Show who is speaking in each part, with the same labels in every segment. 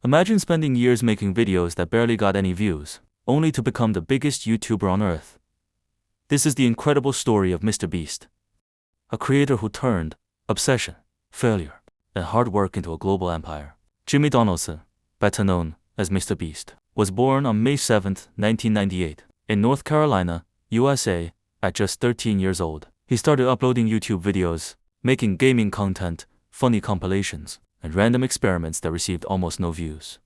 Speaker 1: Imagine spending years making videos that barely got any views, only to become the biggest YouTuber on earth. This is the incredible story of MrBeast, a creator who turned obsession, failure, and hard work into a global empire. Jimmy Donaldson, better known as MrBeast, was born on May 7, 1998, in North Carolina, USA, at just 13 years old. He started uploading YouTube videos, making gaming content, funny compilations, and random experiments that received almost no views.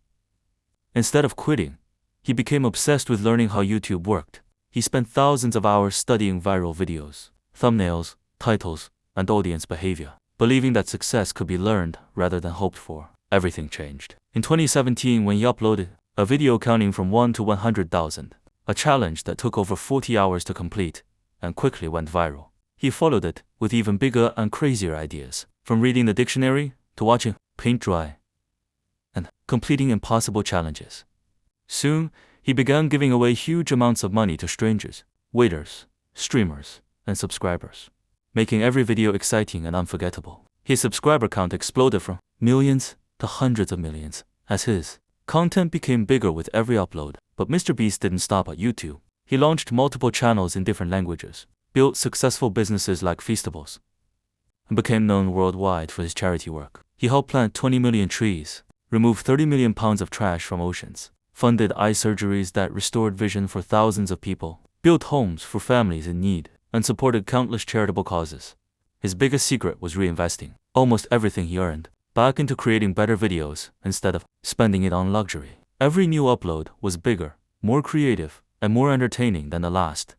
Speaker 1: Instead of quitting, he became obsessed with learning how YouTube worked. He spent thousands of hours studying viral videos, thumbnails, titles, and audience behavior, believing that success could be learned rather than hoped for. Everything changed in 2017 when he uploaded a video counting from 1 to 100,000, a challenge that took over 40 hours to complete and quickly went viral. He followed it with even bigger and crazier ideas, from reading the dictionary to watching paint dry and completing impossible challenges. Soon, he began giving away huge amounts of money to strangers, waiters, streamers, and subscribers, making every video exciting and unforgettable. His subscriber count exploded from millions to hundreds of millions as his content became bigger with every upload. But MrBeast didn't stop at YouTube. He launched multiple channels in different languages, built successful businesses like Feastables, and became known worldwide for his charity work. He helped plant 20 million trees, removed 30 million pounds of trash from oceans, funded eye surgeries that restored vision for thousands of people, built homes for families in need, and supported countless charitable causes. His biggest secret was reinvesting almost everything he earned back into creating better videos instead of spending it on luxury. Every new upload was bigger, more creative, and more entertaining than the last.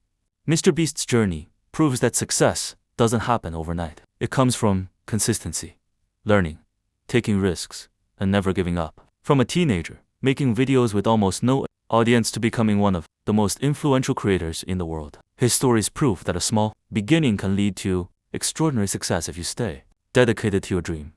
Speaker 1: MrBeast's journey proves that success doesn't happen overnight. It comes from consistency, learning, taking risks, and never giving up. From a teenager making videos with almost no audience to becoming one of the most influential creators in the world, his stories prove that a small beginning can lead to extraordinary success if you stay dedicated to your dream.